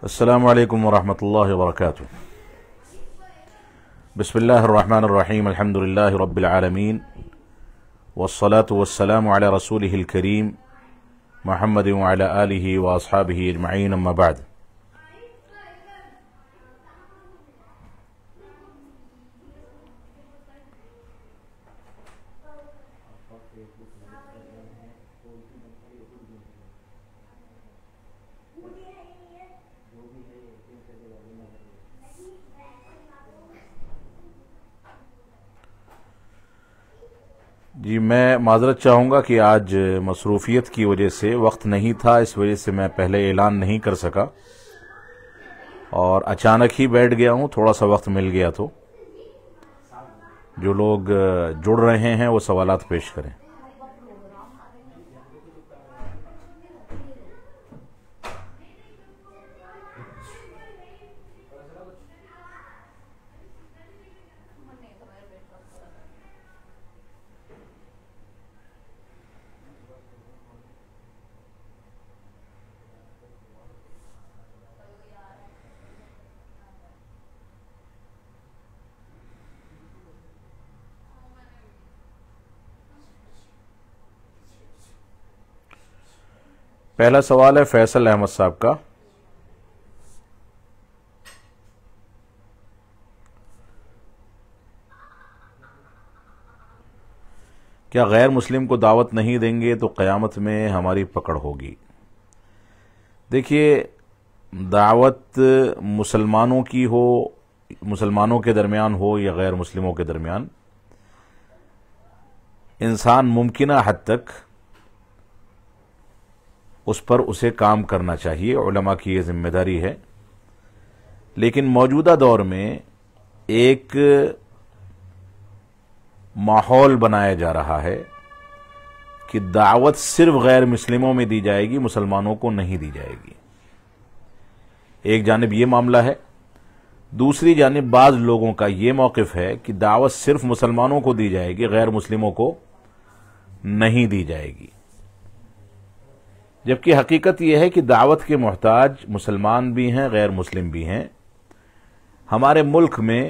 السلام علیکم ورحمۃ اللہ وبرکاتہ۔ بسم اللہ الرحمن الرحیم، الحمد للہ رب العالمین، والصلاة والسلام علی رسولہ الکریم محمد وعلی آلہ واصحابہ اجمعین، اما بعد۔ جی، میں معذرت چاہوں گا کہ آج مصروفیت کی وجہ سے وقت نہیں تھا، اس وجہ سے میں پہلے اعلان نہیں کر سکا اور اچانک ہی بیٹھ گیا ہوں، تھوڑا سا وقت مل گیا تو جو لوگ جڑ رہے ہیں وہ سوالات پیش کریں۔ پہلا سوال ہے فیصل احمد صاحب کا۔ کیا غیر مسلم کو دعوت نہیں دیں گے تو قیامت میں ہماری پکڑ ہوگی؟ دیکھیے، دعوت مسلمانوں کی ہو، مسلمانوں کے درمیان ہو یا غیر مسلموں کے درمیان، انسان ممکنہ حد تک اس پر اسے کام کرنا چاہیے، علماء کی یہ ذمہ داری ہے۔ لیکن موجودہ دور میں ایک ماحول بنایا جا رہا ہے کہ دعوت صرف غیر مسلموں میں دی جائے گی، مسلمانوں کو نہیں دی جائے گی۔ ایک جانب یہ معاملہ ہے، دوسری جانب بعض لوگوں کا یہ موقف ہے کہ دعوت صرف مسلمانوں کو دی جائے گی، غیر مسلموں کو نہیں دی جائے گی، جبکہ حقیقت یہ ہے کہ دعوت کے محتاج مسلمان بھی ہیں، غیر مسلم بھی ہیں۔ ہمارے ملک میں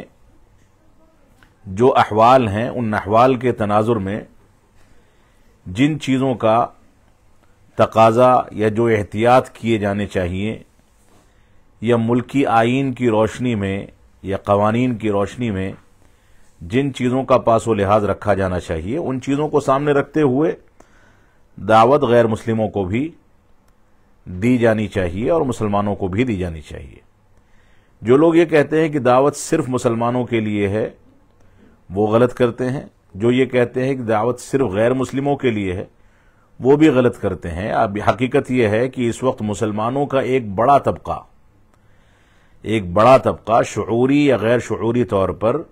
جو احوال ہیں، ان احوال کے تناظر میں جن چیزوں کا تقاضا یا جو احتیاط کیے جانے چاہیے، یا ملکی آئین کی روشنی میں یا قوانین کی روشنی میں جن چیزوں کا پاس و لحاظ رکھا جانا چاہیے، ان چیزوں کو سامنے رکھتے ہوئے دعوت غیر مسلموں کو بھی دی جانی چاہیے اور مسلمانوں کو بھی دی جانی چاہیے۔ جو لوگ یہ کہتے ہیں کہ دعوت صرف مسلمانوں کے لیے ہے، وہ غلط کرتے ہیں۔ جو یہ کہتے ہیں کہ دعوت صرف غیر مسلموں کے لیے ہے، وہ بھی غلط کرتے ہیں۔ اب حقیقت یہ ہے کہ اس وقت مسلمانوں کا ایک بڑا طبقہ شعوری یا غیر شعوری طور پر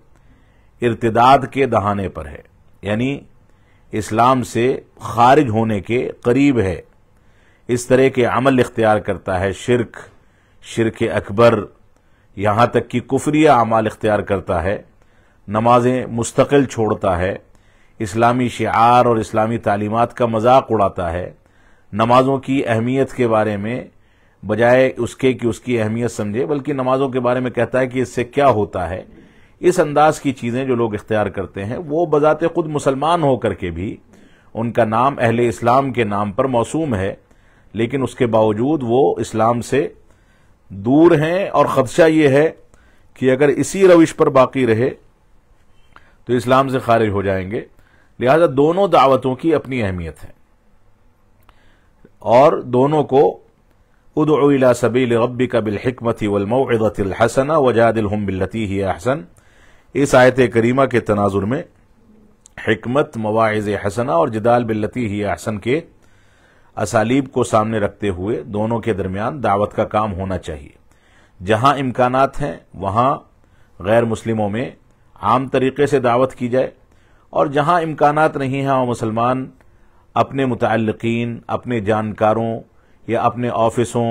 ارتداد کے دہانے پر ہے، یعنی اسلام سے خارج ہونے کے قریب ہے، اس طرح کے عمل اختیار کرتا ہے، شرک اکبر، یہاں تک کہ کفریہ اعمال اختیار کرتا ہے، نمازیں مستقل چھوڑتا ہے، اسلامی شعار اور اسلامی تعلیمات کا مذاق اڑاتا ہے، نمازوں کی اہمیت کے بارے میں بجائے اس کے کہ اس کی اہمیت سمجھے، بلکہ نمازوں کے بارے میں کہتا ہے کہ اس سے کیا ہوتا ہے۔ اس انداز کی چیزیں جو لوگ اختیار کرتے ہیں، وہ بذات خود مسلمان ہو کر کے بھی ان کا نام اہل اسلام کے نام پر موسوم ہے، لیکن اس کے باوجود وہ اسلام سے دور ہیں، اور خدشہ یہ ہے کہ اگر اسی روش پر باقی رہے تو اسلام سے خارج ہو جائیں گے۔ لہذا دونوں دعوتوں کی اپنی اہمیت ہے، اور دونوں کو ادع الی سبیل ربک بالحکمۃ والموعظۃ الحسنہ وجادلہم باللتی ہی احسن، اس آیت کریمہ کے تناظر میں حکمت، مواعظ حسنہ اور جدال باللتی ہی احسن کے اسالیب کو سامنے رکھتے ہوئے دونوں کے درمیان دعوت کا کام ہونا چاہیے۔ جہاں امکانات ہیں وہاں غیر مسلموں میں عام طریقے سے دعوت کی جائے، اور جہاں امکانات نہیں ہیں وہاں مسلمان اپنے متعلقین، اپنے جانکاروں یا اپنے آفسوں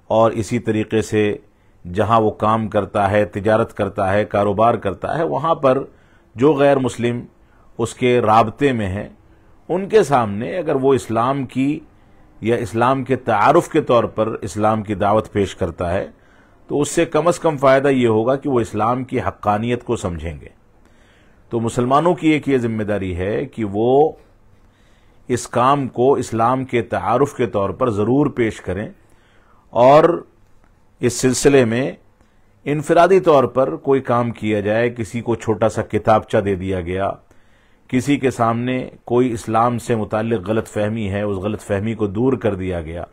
اور اسی طریقے سے جہاں وہ کام کرتا ہے، تجارت کرتا ہے، کاروبار کرتا ہے، وہاں پر جو غیر مسلم اس کے رابطے میں ہیں، ان کے سامنے اگر وہ اسلام کی یا اسلام کے تعارف کے طور پر اسلام کی دعوت پیش کرتا ہے تو اس سے کم از کم فائدہ یہ ہوگا کہ وہ اسلام کی حقانیت کو سمجھیں گے۔ تو مسلمانوں کی ایک یہ ذمہ داری ہے کہ وہ اس کام کو اسلام کے تعارف کے طور پر ضرور پیش کریں، اور اس سلسلے میں انفرادی طور پر کوئی کام کیا جائے، کسی کو چھوٹا سا کتابچہ دے دیا گیا، کسی کے سامنے کوئی اسلام سے متعلق غلط فہمی ہے، اس غلط فہمی کو دور کر دیا گیا،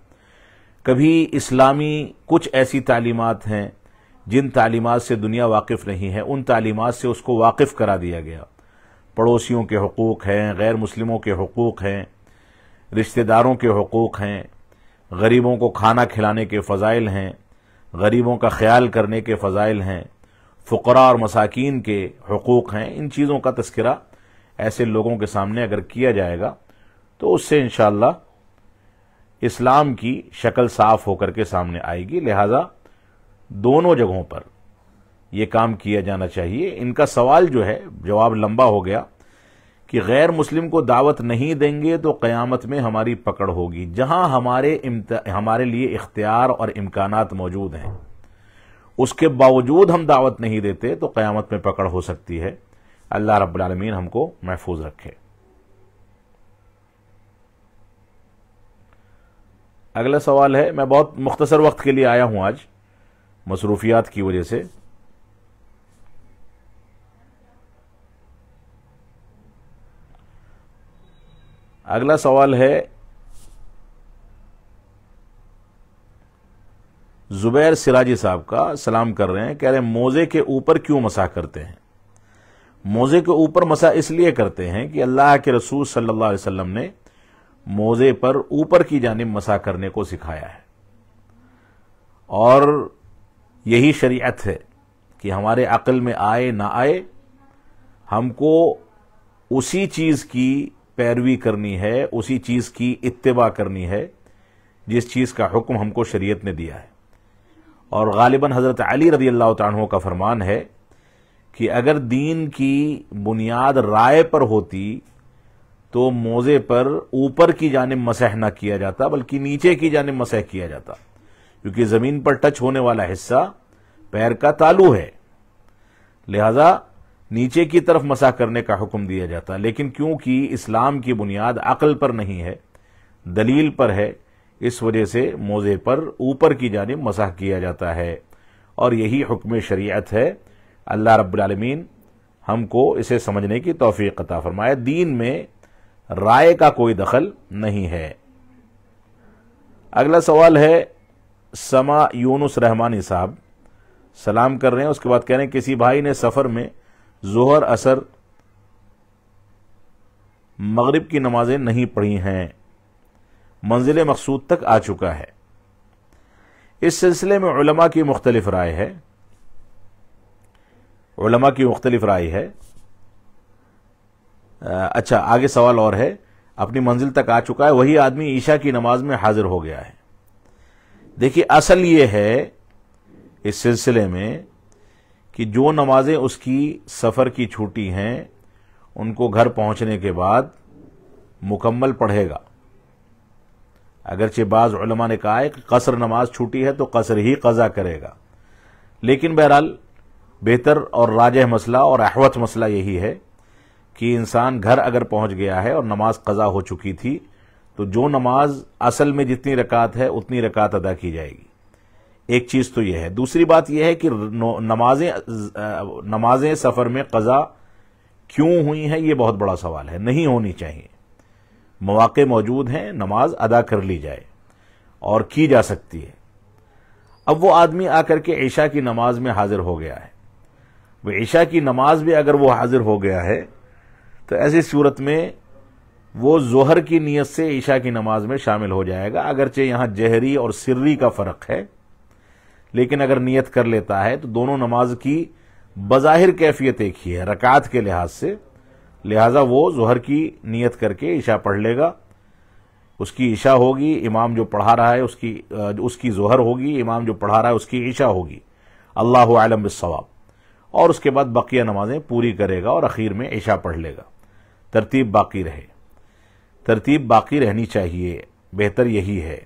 کبھی اسلامی کچھ ایسی تعلیمات ہیں جن تعلیمات سے دنیا واقف نہیں ہے، ان تعلیمات سے اس کو واقف کرا دیا گیا۔ پڑوسیوں کے حقوق ہیں، غیر مسلموں کے حقوق ہیں، رشتہ داروں کے حقوق ہیں، غریبوں کو کھانا کھلانے کے فضائل ہیں، غریبوں کا خیال کرنے کے فضائل ہیں، فقراء اور مساکین کے حقوق ہیں۔ ان چیزوں کا تذکرہ ایسے لوگوں کے سامنے اگر کیا جائے گا تو اس سے انشاءاللہ اسلام کی شکل صاف ہو کر کے سامنے آئے گی۔ لہذا دونوں جگہوں پر یہ کام کیا جانا چاہیے۔ ان کا سوال جو ہے، جواب لمبا ہو گیا کہ غیر مسلم کو دعوت نہیں دیں گے تو قیامت میں ہماری پکڑ ہوگی۔ جہاں ہمارے لیے اختیار اور امکانات موجود ہیں، اس کے باوجود ہم دعوت نہیں دیتے تو قیامت میں پکڑ ہو سکتی ہے۔ اللہ رب العالمین ہم کو محفوظ رکھے۔ اگلا سوال ہے، میں بہت مختصر وقت کے لیے آیا ہوں آج مصروفیات کی وجہ سے۔ اگلا سوال ہے زبیر سراجی صاحب کا، سلام کر رہے ہیں، کہہ رہے ہیں موزے کے اوپر کیوں مسح کرتے ہیں؟ موزے کے اوپر مسح اس لیے کرتے ہیں کہ اللہ کے رسول صلی اللہ علیہ وسلم نے موزے پر اوپر کی جانب مسح کرنے کو سکھایا ہے، اور یہی شریعت ہے کہ ہمارے عقل میں آئے نہ آئے ہم کو اسی چیز کی پیروی کرنی ہے، اسی چیز کی اتباع کرنی ہے جس چیز کا حکم ہم کو شریعت نے دیا ہے۔ اور غالباً حضرت علی رضی اللہ تعالیٰ عنہ کا فرمان ہے کہ اگر دین کی بنیاد رائے پر ہوتی تو موزے پر اوپر کی جانب مسح نہ کیا جاتا بلکہ نیچے کی جانب مسح کیا جاتا، کیونکہ زمین پر ٹچ ہونے والا حصہ پیر کا تالو ہے، لہذا نیچے کی طرف مسح کرنے کا حکم دیا جاتا۔ لیکن کیونکہ اسلام کی بنیاد عقل پر نہیں ہے، دلیل پر ہے، اس وجہ سے موزے پر اوپر کی جانب مسح کیا جاتا ہے، اور یہی حکم شریعت ہے۔ اللہ رب العالمین ہم کو اسے سمجھنے کی توفیق عطا فرمائے۔ دین میں رائے کا کوئی دخل نہیں ہے۔ اگلا سوال ہے سما یونس رحمانی صاحب، سلام کر رہے ہیں، اس کے بعد کہہ رہے ہیں کسی بھائی نے سفر میں ظہر عصر مغرب کی نمازیں نہیں پڑھی ہیں، منزل مقصود تک آ چکا ہے۔ اس سلسلے میں علماء کی مختلف رائے ہے، اچھا آگے سوال اور ہے، اپنی منزل تک آ چکا ہے، وہی آدمی عشاء کی نماز میں حاضر ہو گیا ہے۔ دیکھیے اصل یہ ہے اس سلسلے میں کہ جو نمازیں اس کی سفر کی چھوٹی ہیں ان کو گھر پہنچنے کے بعد مکمل پڑھے گا۔ اگرچہ بعض علماء نے کہا ہے کہ قصر نماز چھوٹی ہے تو قصر ہی قضا کرے گا، لیکن بہرحال بہتر اور راجح مسئلہ اور احوط مسئلہ یہی ہے کہ انسان گھر اگر پہنچ گیا ہے اور نماز قضا ہو چکی تھی تو جو نماز اصل میں جتنی رکعت ہے اتنی رکعت ادا کی جائے گی۔ ایک چیز تو یہ ہے۔ دوسری بات یہ ہے کہ نمازیں سفر میں قضا کیوں ہوئی ہیں، یہ بہت بڑا سوال ہے۔ نہیں ہونی چاہیے، مواقع موجود ہیں، نماز ادا کر لی جائے اور کی جا سکتی ہے۔ اب وہ آدمی آ کر کے عشاء کی نماز میں حاضر ہو گیا ہے، وہ عشاء کی نماز بھی اگر وہ حاضر ہو گیا ہے تو ایسی صورت میں وہ ظہر کی نیت سے عشاء کی نماز میں شامل ہو جائے گا، اگرچہ یہاں جہری اور سری کا فرق ہے، لیکن اگر نیت کر لیتا ہے تو دونوں نماز کی بظاہر کیفیت ایک ہی ہے رکعات کے لحاظ سے، لہذا وہ ظہر کی نیت کر کے عشاء پڑھ لے گا، اس کی عشاء ہوگی، امام جو پڑھا رہا ہے اس کی ظہر ہوگی، امام جو پڑھا رہا ہے اس کی عشاء ہوگی، اللہ اعلم بالصواب، اور اس کے بعد بقیہ نمازیں پوری کرے گا اور اخیر میں عشاء پڑھ لے گا۔ ترتیب باقی رہنی چاہیے، بہتر یہی ہے۔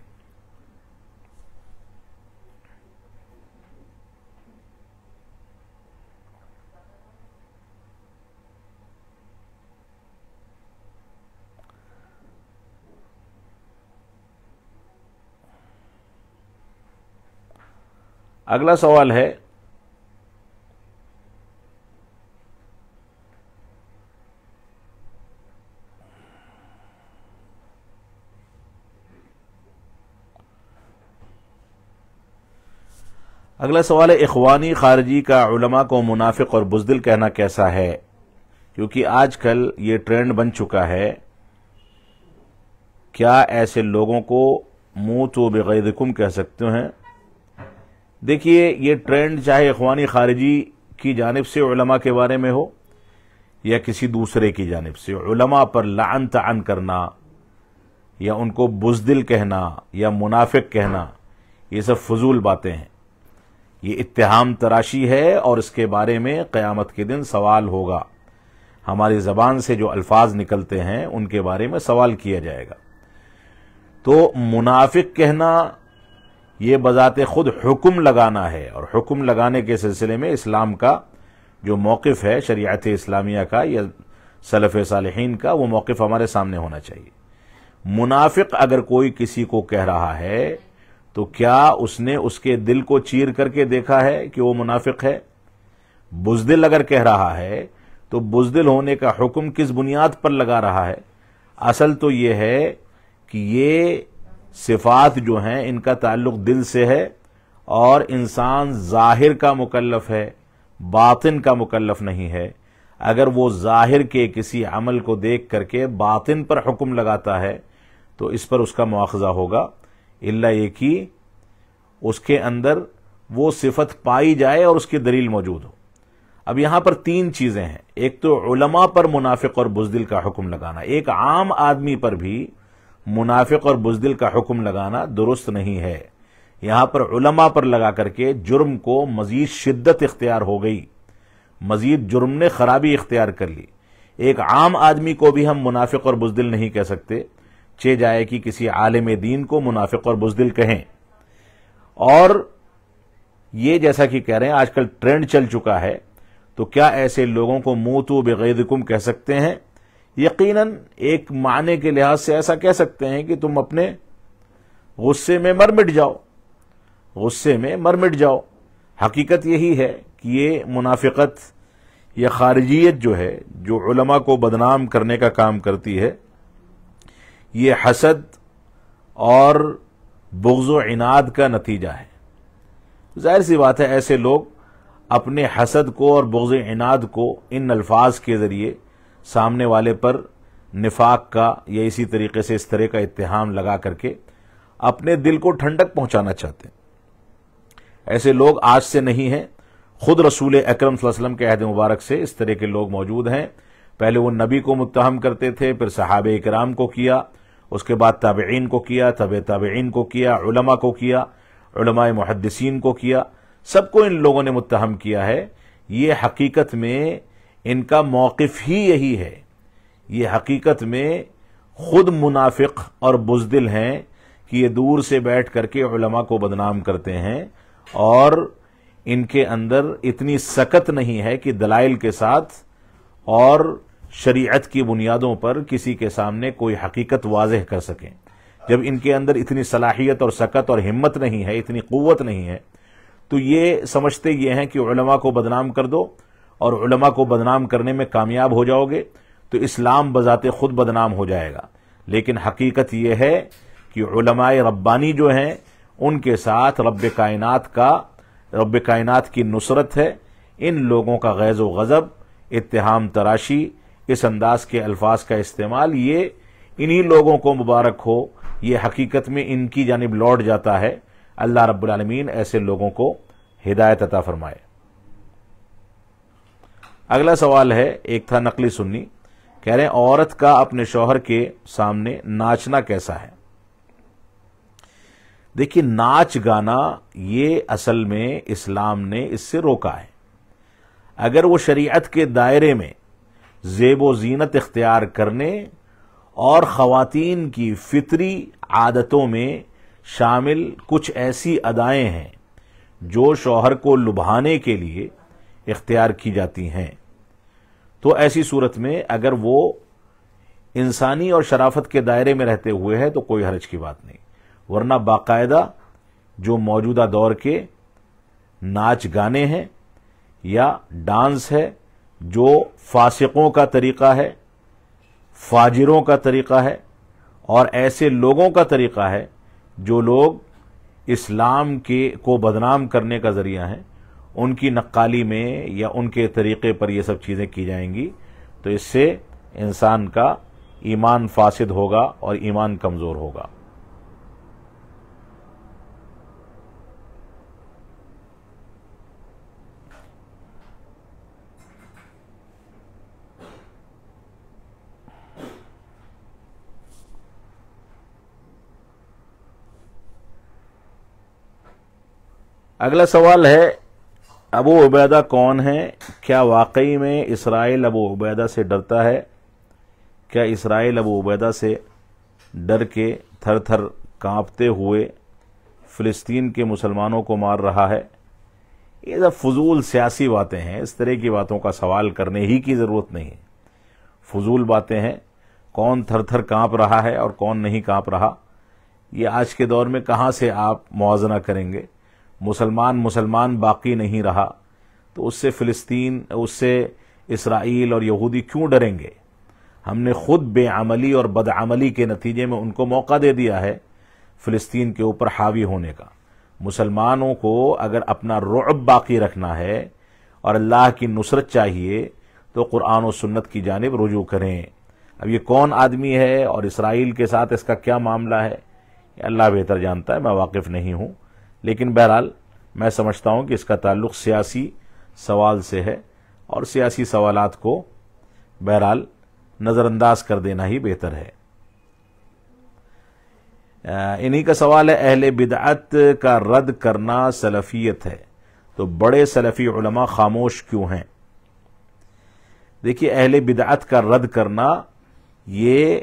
اگلا سوال ہے اخوانی خارجی کا علماء کو منافق اور بزدل کہنا کیسا ہے؟ کیونکہ آج کل یہ ٹرینڈ بن چکا ہے، کیا ایسے لوگوں کو موتوا بغیظکم کہہ سکتے ہیں؟ دیکھیے، یہ ٹرینڈ چاہے اخوانی خارجی کی جانب سے علماء کے بارے میں ہو یا کسی دوسرے کی جانب سے، علماء پر لعن طعن کرنا یا ان کو بزدل کہنا یا منافق کہنا، یہ سب فضول باتیں ہیں، یہ اتہام تراشی ہے، اور اس کے بارے میں قیامت کے دن سوال ہوگا۔ ہماری زبان سے جو الفاظ نکلتے ہیں ان کے بارے میں سوال کیا جائے گا۔ تو منافق کہنا یہ بذات خود حکم لگانا ہے، اور حکم لگانے کے سلسلے میں اسلام کا جو موقف ہے، شریعت اسلامیہ کا یا سلف صالحین کا، وہ موقف ہمارے سامنے ہونا چاہیے۔ منافق اگر کوئی کسی کو کہہ رہا ہے تو کیا اس نے اس کے دل کو چیر کر کے دیکھا ہے کہ وہ منافق ہے؟ بزدل اگر کہہ رہا ہے تو بزدل ہونے کا حکم کس بنیاد پر لگا رہا ہے؟ اصل تو یہ ہے کہ یہ صفات جو ہیں ان کا تعلق دل سے ہے، اور انسان ظاہر کا مکلف ہے، باطن کا مکلف نہیں ہے۔ اگر وہ ظاہر کے کسی عمل کو دیکھ کر کے باطن پر حکم لگاتا ہے تو اس پر اس کا مواخذہ ہوگا، الا یہ کہ اس کے اندر وہ صفت پائی جائے اور اس کی دلیل موجود ہو۔ اب یہاں پر تین چیزیں ہیں، ایک تو علماء پر منافق اور بزدل کا حکم لگانا، ایک عام آدمی پر بھی منافق اور بزدل کا حکم لگانا درست نہیں ہے۔ یہاں پر علماء پر لگا کر کے جرم کو مزید شدت اختیار ہو گئی، مزید جرم نے خرابی اختیار کر لی۔ ایک عام آدمی کو بھی ہم منافق اور بزدل نہیں کہہ سکتے، چہ جائے کہ کسی عالم دین کو منافق اور بزدل کہیں۔ اور یہ جیسا کہ کہہ رہے ہیں آج کل ٹرینڈ چل چکا ہے، تو کیا ایسے لوگوں کو موتوا بغیظکم کہہ سکتے ہیں؟ یقیناً ایک معنی کے لحاظ سے ایسا کہہ سکتے ہیں کہ تم اپنے غصے میں مر مٹ جاؤ، غصے میں مر مٹ جاؤ۔ حقیقت یہی ہے کہ یہ منافقت یا خارجیت جو ہے، جو علماء کو بدنام کرنے کا کام کرتی ہے، یہ حسد اور بغض و عناد کا نتیجہ ہے۔ ظاہر سی بات ہے ایسے لوگ اپنے حسد کو اور بغض عناد کو ان الفاظ کے ذریعے سامنے والے پر نفاق کا یا اسی طریقے سے اس طرح کا اتہام لگا کر کے اپنے دل کو ٹھنڈک پہنچانا چاہتے ہیں۔ ایسے لوگ آج سے نہیں ہیں، خود رسول اکرم صلی اللہ علیہ وسلم کے عہد مبارک سے اس طرح کے لوگ موجود ہیں۔ پہلے وہ نبی کو متہم کرتے تھے، پھر صحابہ کرام کو کیا، اس کے بعد تابعین کو کیا، تبع تابعین کو کیا، علماء کو کیا، علماء محدثین کو کیا، سب کو ان لوگوں نے متہم کیا ہے۔ یہ حقیقت میں ان کا موقف ہی یہی ہے، یہ حقیقت میں خود منافق اور بزدل ہیں کہ یہ دور سے بیٹھ کر کے علماء کو بدنام کرتے ہیں، اور ان کے اندر اتنی سکت نہیں ہے کہ دلائل کے ساتھ اور شریعت کی بنیادوں پر کسی کے سامنے کوئی حقیقت واضح کر سکیں۔ جب ان کے اندر اتنی صلاحیت اور سکت اور ہمت نہیں ہے، اتنی قوت نہیں ہے، تو یہ سمجھتے یہ ہیں کہ علماء کو بدنام کر دو اور علماء کو بدنام کرنے میں کامیاب ہو جاؤ گے تو اسلام بذات خود بدنام ہو جائے گا۔ لیکن حقیقت یہ ہے کہ علماء ربانی جو ہیں ان کے ساتھ رب کائنات کی نصرت ہے۔ ان لوگوں کا غیظ و غضب، اتہام تراشی، اس انداز کے الفاظ کا استعمال، یہ انہی لوگوں کو مبارک ہو، یہ حقیقت میں ان کی جانب لوٹ جاتا ہے۔ اللہ رب العالمین ایسے لوگوں کو ہدایت عطا فرمائے۔ اگلا سوال ہے، ایک تھا نقلی سنی، کہہ رہے ہیں عورت کا اپنے شوہر کے سامنے ناچنا کیسا ہے؟ دیکھیے، ناچ گانا یہ اصل میں اسلام نے اس سے روکا ہے۔ اگر وہ شریعت کے دائرے میں زیب و زینت اختیار کرنے اور خواتین کی فطری عادتوں میں شامل کچھ ایسی ادائیں ہیں جو شوہر کو لبھانے کے لیے اختیار کی جاتی ہیں، تو ایسی صورت میں اگر وہ انسانی اور شرافت کے دائرے میں رہتے ہوئے ہے تو کوئی حرج کی بات نہیں، ورنہ باقاعدہ جو موجودہ دور کے ناچ گانے ہیں یا ڈانس ہے جو فاسقوں کا طریقہ ہے، فاجروں کا طریقہ ہے، اور ایسے لوگوں کا طریقہ ہے جو لوگ اسلام کو بدنام کرنے کا ذریعہ ہیں، ان کی نقالی میں یا ان کے طریقے پر یہ سب چیزیں کی جائیں گی، تو اس سے انسان کا ایمان فاسد ہوگا اور ایمان کمزور ہوگا۔ اگلا سوال ہے، ابو عبیدہ کون ہے؟ کیا واقعی میں اسرائیل ابو عبیدہ سے ڈرتا ہے؟ کیا اسرائیل ابو عبیدہ سے ڈر کے تھر تھر کانپتے ہوئے فلسطین کے مسلمانوں کو مار رہا ہے؟ یہ سب فضول سیاسی باتیں ہیں، اس طرح کی باتوں کا سوال کرنے ہی کی ضرورت نہیں ہے، فضول باتیں ہیں۔ کون تھر تھر کانپ رہا ہے اور کون نہیں کانپ رہا، یہ آج کے دور میں کہاں سے آپ موازنہ کریں گے؟ مسلمان باقی نہیں رہا تو اس سے فلسطین، اس سے اسرائیل اور یہودی کیوں ڈریں گے؟ ہم نے خود بے عملی اور بدعملی کے نتیجے میں ان کو موقع دے دیا ہے فلسطین کے اوپر حاوی ہونے کا۔ مسلمانوں کو اگر اپنا رعب باقی رکھنا ہے اور اللہ کی نصرت چاہیے تو قرآن و سنت کی جانب رجوع کریں۔ اب یہ کون آدمی ہے اور اسرائیل کے ساتھ اس کا کیا معاملہ ہے، یہ اللہ بہتر جانتا ہے، میں واقف نہیں ہوں، لیکن بہرحال میں سمجھتا ہوں کہ اس کا تعلق سیاسی سوال سے ہے اور سیاسی سوالات کو بہرحال نظر انداز کر دینا ہی بہتر ہے۔ انہی کا سوال ہے، اہل بدعت کا رد کرنا سلفیت ہے تو بڑے سلفی علماء خاموش کیوں ہیں؟ دیکھیے، اہل بدعت کا رد کرنا یہ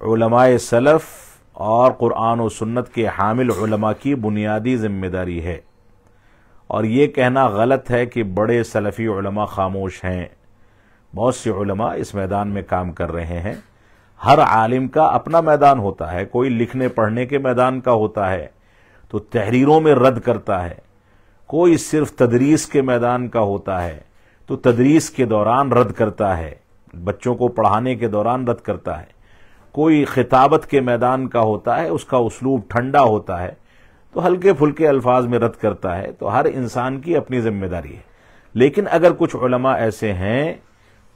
علماء سلف اور قرآن و سنت کے حامل علماء کی بنیادی ذمہ داری ہے، اور یہ کہنا غلط ہے کہ بڑے سلفی علماء خاموش ہیں۔ بہت سے علماء اس میدان میں کام کر رہے ہیں۔ ہر عالم کا اپنا میدان ہوتا ہے، کوئی لکھنے پڑھنے کے میدان کا ہوتا ہے تو تحریروں میں رد کرتا ہے، کوئی صرف تدریس کے میدان کا ہوتا ہے تو تدریس کے دوران رد کرتا ہے، بچوں کو پڑھانے کے دوران رد کرتا ہے، کوئی خطابت کے میدان کا ہوتا ہے، اس کا اسلوب ٹھنڈا ہوتا ہے تو ہلکے پھلکے الفاظ میں رد کرتا ہے۔ تو ہر انسان کی اپنی ذمہ داری ہے، لیکن اگر کچھ علماء ایسے ہیں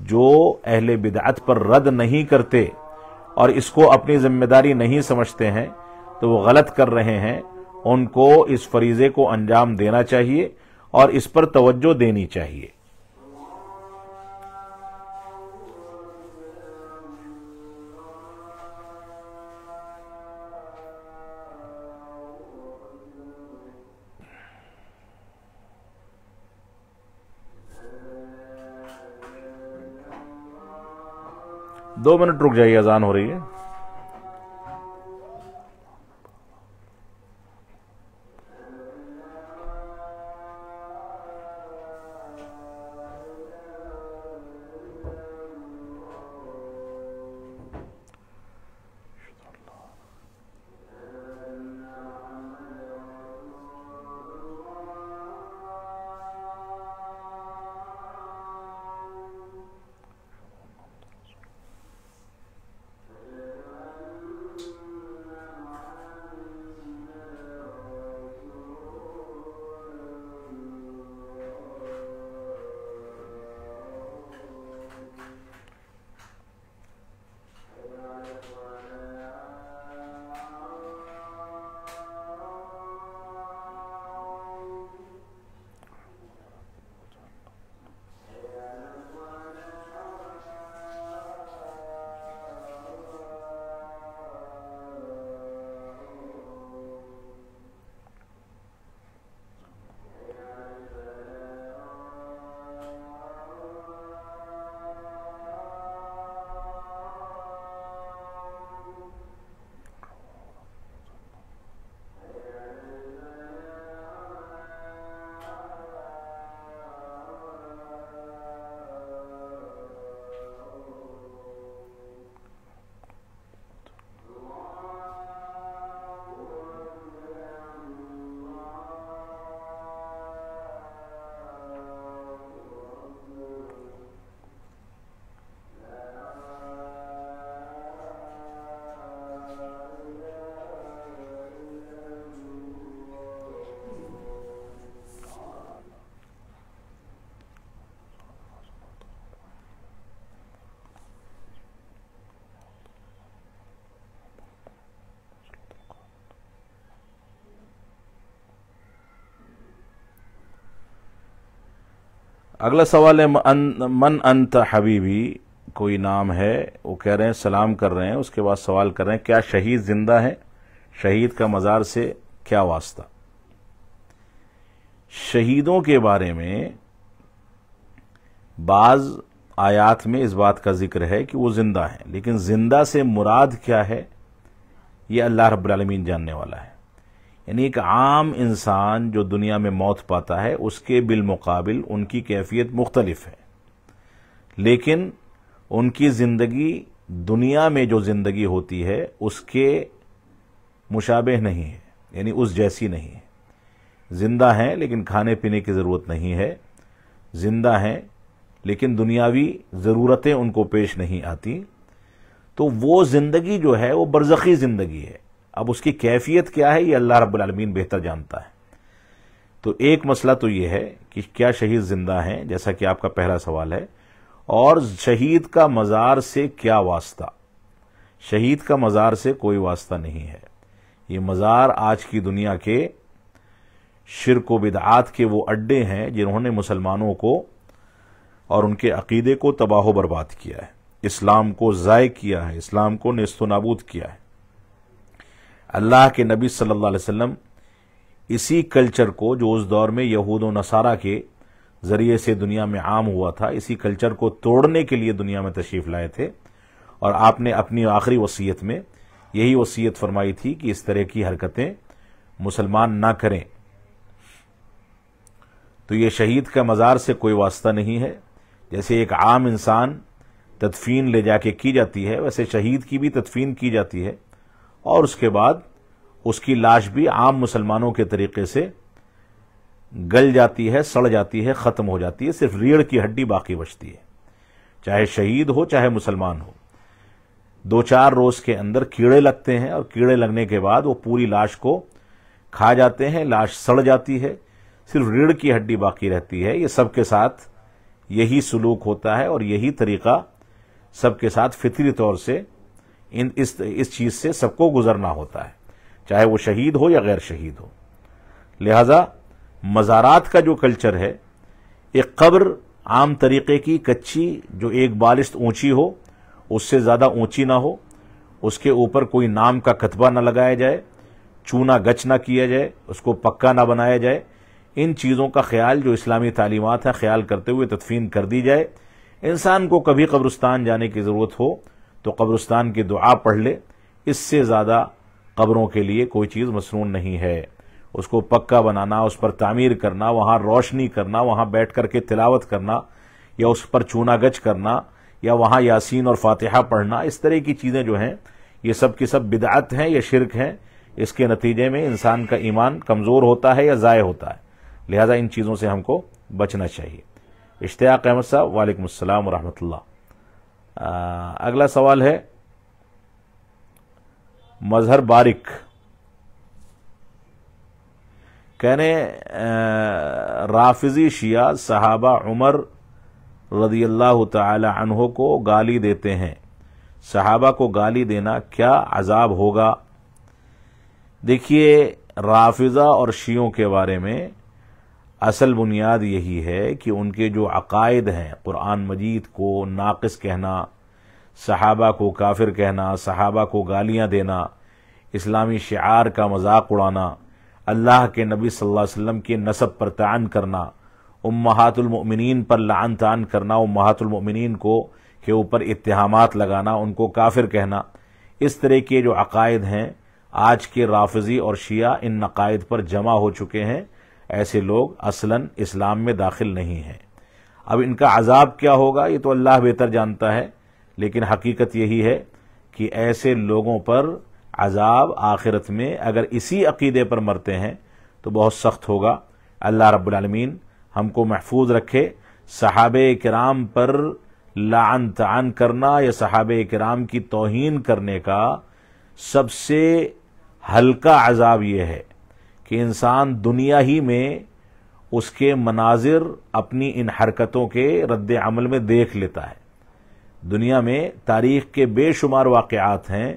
جو اہل بدعت پر رد نہیں کرتے اور اس کو اپنی ذمہ داری نہیں سمجھتے ہیں تو وہ غلط کر رہے ہیں، ان کو اس فریضے کو انجام دینا چاہیے اور اس پر توجہ دینی چاہیے۔ دو منٹ رک جائیے، اذان ہو رہی ہے۔ اگلا سوال ہے من انت حبیبی، کوئی نام ہے، وہ کہہ رہے ہیں سلام کر رہے ہیں، اس کے بعد سوال کر رہے ہیں کیا شہید زندہ ہے؟ شہید کا مزار سے کیا واسطہ؟ شہیدوں کے بارے میں بعض آیات میں اس بات کا ذکر ہے کہ وہ زندہ ہیں، لیکن زندہ سے مراد کیا ہے یہ اللہ رب العالمین جاننے والا ہے۔ یعنی ایک عام انسان جو دنیا میں موت پاتا ہے اس کے بالمقابل ان کی کیفیت مختلف ہے، لیکن ان کی زندگی دنیا میں جو زندگی ہوتی ہے اس کے مشابہ نہیں ہے، یعنی اس جیسی نہیں ہے۔ زندہ ہیں لیکن کھانے پینے کی ضرورت نہیں ہے، زندہ ہیں لیکن دنیاوی ضرورتیں ان کو پیش نہیں آتی، تو وہ زندگی جو ہے وہ برزخی زندگی ہے۔ اب اس کی کیفیت کیا ہے یہ اللہ رب العالمین بہتر جانتا ہے۔ تو ایک مسئلہ تو یہ ہے کہ کیا شہید زندہ ہیں، جیسا کہ آپ کا پہلا سوال ہے، اور شہید کا مزار سے کیا واسطہ؟ شہید کا مزار سے کوئی واسطہ نہیں ہے۔ یہ مزار آج کی دنیا کے شرک و بدعات کے وہ اڈے ہیں جنہوں نے مسلمانوں کو اور ان کے عقیدے کو تباہ و برباد کیا ہے، اسلام کو ضائع کیا ہے، اسلام کو نیست و نابود کیا ہے۔ اللہ کے نبی صلی اللہ علیہ وسلم اسی کلچر کو جو اس دور میں یہود و نصارہ کے ذریعے سے دنیا میں عام ہوا تھا، اسی کلچر کو توڑنے کے لیے دنیا میں تشریف لائے تھے، اور آپ نے اپنی آخری وصیت میں یہی وصیت فرمائی تھی کہ اس طرح کی حرکتیں مسلمان نہ کریں۔ تو یہ شہید کا مزار سے کوئی واسطہ نہیں ہے۔ جیسے ایک عام انسان تدفین لے جا کے کی جاتی ہے، ویسے شہید کی بھی تدفین کی جاتی ہے، اور اس کے بعد اس کی لاش بھی عام مسلمانوں کے طریقے سے گل جاتی ہے، سڑ جاتی ہے، ختم ہو جاتی ہے، صرف ریڑھ کی ہڈی باقی بچتی ہے، چاہے شہید ہو چاہے مسلمان ہو۔ 2-4 روز کے اندر کیڑے لگتے ہیں، اور کیڑے لگنے کے بعد وہ پوری لاش کو کھا جاتے ہیں، لاش سڑ جاتی ہے، صرف ریڑھ کی ہڈی باقی رہتی ہے۔ یہ سب کے ساتھ یہی سلوک ہوتا ہے، اور یہی طریقہ سب کے ساتھ فطری طور سے اس چیز سے سب کو گزرنا ہوتا ہے، چاہے وہ شہید ہو یا غیر شہید ہو۔ لہذا مزارات کا جو کلچر ہے، ایک قبر عام طریقے کی کچی جو ایک بالشت اونچی ہو، اس سے زیادہ اونچی نہ ہو، اس کے اوپر کوئی نام کا کتبہ نہ لگایا جائے، چونا گچ نہ کیا جائے، اس کو پکا نہ بنایا جائے، ان چیزوں کا خیال جو اسلامی تعلیمات ہے خیال کرتے ہوئے تدفین کر دی جائے۔ انسان کو کبھی قبرستان جانے کی ضرورت ہو تو قبرستان کی دعا پڑھ لے، اس سے زیادہ قبروں کے لیے کوئی چیز مسنون نہیں ہے۔ اس کو پکا بنانا، اس پر تعمیر کرنا، وہاں روشنی کرنا، وہاں بیٹھ کر کے تلاوت کرنا، یا اس پر چونا گچ کرنا، یا وہاں یاسین اور فاتحہ پڑھنا، اس طرح کی چیزیں جو ہیں یہ سب کی سب بدعت ہیں یا شرک ہیں۔ اس کے نتیجے میں انسان کا ایمان کمزور ہوتا ہے یا ضائع ہوتا ہے، لہذا ان چیزوں سے ہم کو بچنا چاہیے۔ اشتیاق احمد صاحب، وعلیکم السلام ورحمۃ اللہ۔ اگلا سوال ہے مظہر بارک، کہنے رافضی شیعہ صحابہ عمر رضی اللہ تعالی عنہ کو گالی دیتے ہیں، صحابہ کو گالی دینا کیا عذاب ہوگا؟ دیکھیے، رافضہ اور شیعوں کے بارے میں اصل بنیاد یہی ہے کہ ان کے جو عقائد ہیں، قرآن مجید کو ناقص کہنا، صحابہ کو کافر کہنا، صحابہ کو گالیاں دینا، اسلامی شعار کا مذاق اڑانا، اللہ کے نبی صلی اللہ علیہ وسلم کے نسب پر طعن کرنا، امہات المؤمنین پر لعن طعن کرنا، امہات المؤمنین کو کے اوپر اتہامات لگانا، ان کو کافر کہنا، اس طرح کے جو عقائد ہیں آج کے رافضی اور شیعہ ان عقائد پر جمع ہو چکے ہیں۔ ایسے لوگ اصلاً اسلام میں داخل نہیں ہیں۔ اب ان کا عذاب کیا ہوگا یہ تو اللہ بہتر جانتا ہے، لیکن حقیقت یہی ہے کہ ایسے لوگوں پر عذاب آخرت میں اگر اسی عقیدے پر مرتے ہیں تو بہت سخت ہوگا۔ اللہ رب العالمین ہم کو محفوظ رکھے۔ صحابہ کرام پر لعن طعن کرنا یا صحابہ کرام کی توہین کرنے کا سب سے ہلکا عذاب یہ ہے کہ انسان دنیا ہی میں اس کے مناظر اپنی ان حرکتوں کے رد عمل میں دیکھ لیتا ہے۔ دنیا میں تاریخ کے بے شمار واقعات ہیں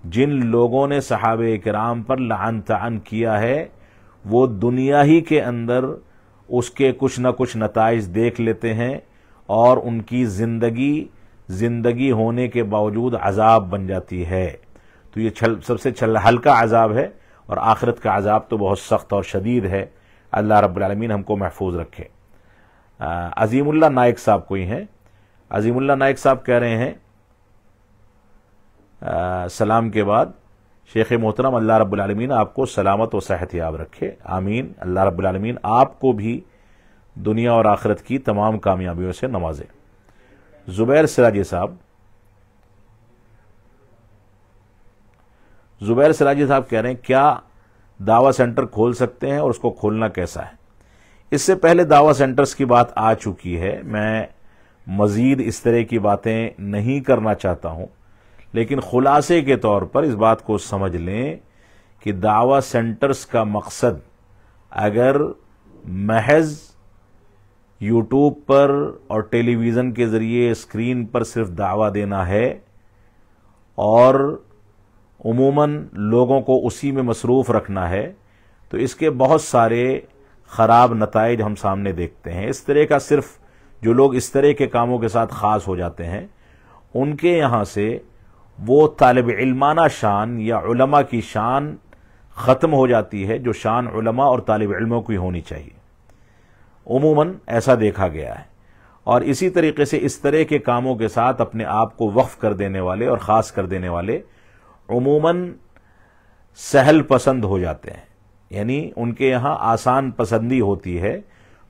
جن لوگوں نے صحابہ کرام پر لعن طعن کیا ہے، وہ دنیا ہی کے اندر اس کے کچھ نہ کچھ نتائج دیکھ لیتے ہیں اور ان کی زندگی ہونے کے باوجود عذاب بن جاتی ہے. تو یہ سب سے ہلکا عذاب ہے، اور آخرت کا عذاب تو بہت سخت اور شدید ہے. اللہ رب العالمین ہم کو محفوظ رکھے. عظیم اللہ نائک صاحب کوئی ہیں. عظیم اللہ نائک صاحب کہہ رہے ہیں سلام کے بعد، شیخ محترم اللہ رب العالمین آپ کو سلامت و صحت یاب رکھے. آمین. اللہ رب العالمین آپ کو بھی دنیا اور آخرت کی تمام کامیابیوں سے نوازے. زبیر سراجی صاحب کہہ رہے ہیں کیا دعوی سینٹر کھول سکتے ہیں اور اس کو کھولنا کیسا ہے؟ اس سے پہلے دعوی سینٹرز کی بات آ چکی ہے، میں مزید اس طرح کی باتیں نہیں کرنا چاہتا ہوں، لیکن خلاصے کے طور پر اس بات کو سمجھ لیں کہ دعوی سینٹرز کا مقصد اگر محض یوٹیوب پر اور ٹیلی ویژن کے ذریعے اسکرین پر صرف دعویٰ دینا ہے اور عموماً لوگوں کو اسی میں مصروف رکھنا ہے، تو اس کے بہت سارے خراب نتائج ہم سامنے دیکھتے ہیں. اس طرح کا صرف جو لوگ اس طرح کے کاموں کے ساتھ خاص ہو جاتے ہیں، ان کے یہاں سے وہ طالب علمانہ شان یا علماء کی شان ختم ہو جاتی ہے جو شان علماء اور طالب علموں کی ہونی چاہیے. عموماً ایسا دیکھا گیا ہے، اور اسی طریقے سے اس طرح کے کاموں کے ساتھ اپنے آپ کو وقف کر دینے والے اور خاص کر دینے والے عموماً سہل پسند ہو جاتے ہیں. یعنی ان کے یہاں آسان پسندی ہوتی ہے،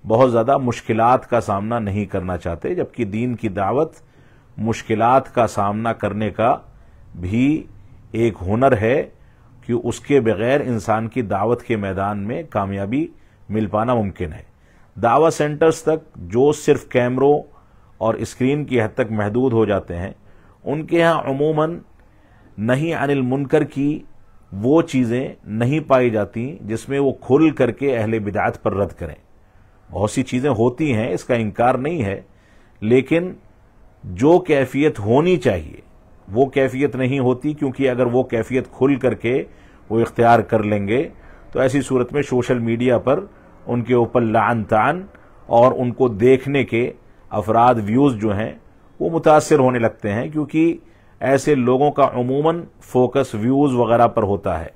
بہت زیادہ مشکلات کا سامنا نہیں کرنا چاہتے، جبکہ دین کی دعوت مشکلات کا سامنا کرنے کا بھی ایک ہنر ہے کہ اس کے بغیر انسان کی دعوت کے میدان میں کامیابی مل پانا ممکن ہے. دعوی سینٹرز تک جو صرف کیمروں اور اسکرین کی حد تک محدود ہو جاتے ہیں، ان کے ہاں عموماً نہی عن المنکر کی وہ چیزیں نہیں پائی جاتی جس میں وہ کھل کر کے اہل بدعت پر رد کریں. بہت سی چیزیں ہوتی ہیں، اس کا انکار نہیں ہے، لیکن جو کیفیت ہونی چاہیے وہ کیفیت نہیں ہوتی، کیونکہ اگر وہ کیفیت کھل کر کے وہ اختیار کر لیں گے تو ایسی صورت میں سوشل میڈیا پر ان کے اوپر لعن طعن اور ان کو دیکھنے کے افراد ویوز جو ہیں وہ متاثر ہونے لگتے ہیں، کیونکہ ایسے لوگوں کا عموماً فوکس ویوز وغیرہ پر ہوتا ہے.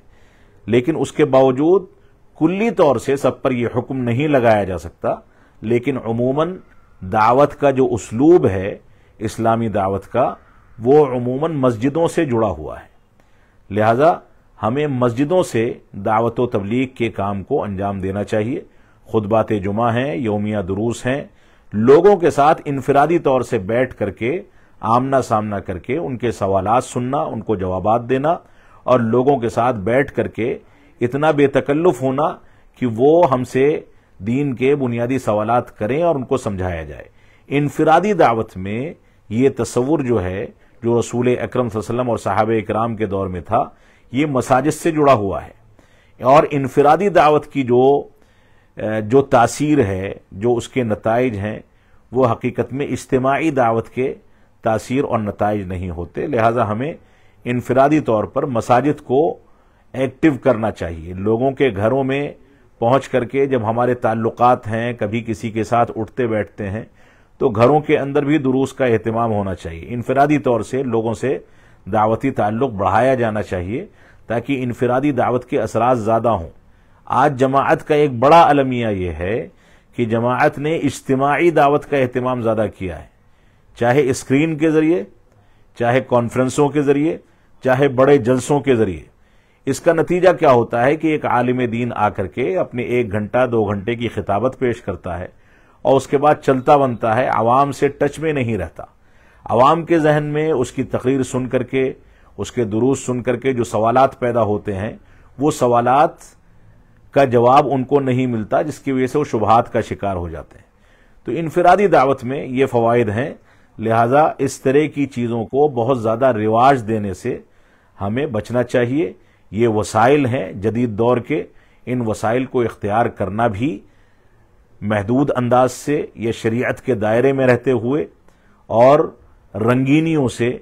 لیکن اس کے باوجود کلی طور سے سب پر یہ حکم نہیں لگایا جا سکتا، لیکن عموماً دعوت کا جو اسلوب ہے اسلامی دعوت کا، وہ عموماً مسجدوں سے جڑا ہوا ہے. لہذا ہمیں مسجدوں سے دعوت و تبلیغ کے کام کو انجام دینا چاہیے. خطبات جمعہ ہیں، یومیہ دروس ہیں، لوگوں کے ساتھ انفرادی طور سے بیٹھ کر کے آمنا سامنا کر کے ان کے سوالات سننا، ان کو جوابات دینا، اور لوگوں کے ساتھ بیٹھ کر کے اتنا بے تکلف ہونا کہ وہ ہم سے دین کے بنیادی سوالات کریں اور ان کو سمجھایا جائے. انفرادی دعوت میں یہ تصور جو ہے، جو رسول اکرم صلی اللہ علیہ وسلم اور صحابہ اکرام کے دور میں تھا، یہ مساجد سے جڑا ہوا ہے. اور انفرادی دعوت کی جو تاثیر ہے، جو اس کے نتائج ہیں، وہ حقیقت میں اجتماعی دعوت کے تاثیر اور نتائج نہیں ہوتے. لہذا ہمیں انفرادی طور پر مساجد کو ایکٹیو کرنا چاہیے. لوگوں کے گھروں میں پہنچ کر کے جب ہمارے تعلقات ہیں، کبھی کسی کے ساتھ اٹھتے بیٹھتے ہیں، تو گھروں کے اندر بھی دروس کا اہتمام ہونا چاہیے. انفرادی طور سے لوگوں سے دعوتی تعلق بڑھایا جانا چاہیے تاکہ انفرادی دعوت کے اثرات زیادہ ہوں. آج جماعت کا ایک بڑا المیہ یہ ہے کہ جماعت نے اجتماعی دعوت کا اہتمام زیادہ کیا ہے، چاہے اسکرین کے ذریعے، چاہے کانفرنسوں کے ذریعے، چاہے بڑے جلسوں کے ذریعے. اس کا نتیجہ کیا ہوتا ہے کہ ایک عالم دین آ کر کے اپنے 1 گھنٹہ 2 گھنٹے کی خطابت پیش کرتا ہے اور اس کے بعد چلتا بنتا ہے، عوام سے ٹچ میں نہیں رہتا. عوام کے ذہن میں اس کی تقریر سن کر کے، اس کے دروس سن کر کے جو سوالات پیدا ہوتے ہیں، وہ سوالات کا جواب ان کو نہیں ملتا، جس کی وجہ سے وہ شبہات کا شکار ہو جاتے ہیں. تو انفرادی دعوت میں یہ فوائد ہیں. لہذا اس طرح کی چیزوں کو بہت زیادہ رواج دینے سے ہمیں بچنا چاہیے. یہ وسائل ہیں جدید دور کے، ان وسائل کو اختیار کرنا بھی محدود انداز سے، یہ شریعت کے دائرے میں رہتے ہوئے اور رنگینیوں سے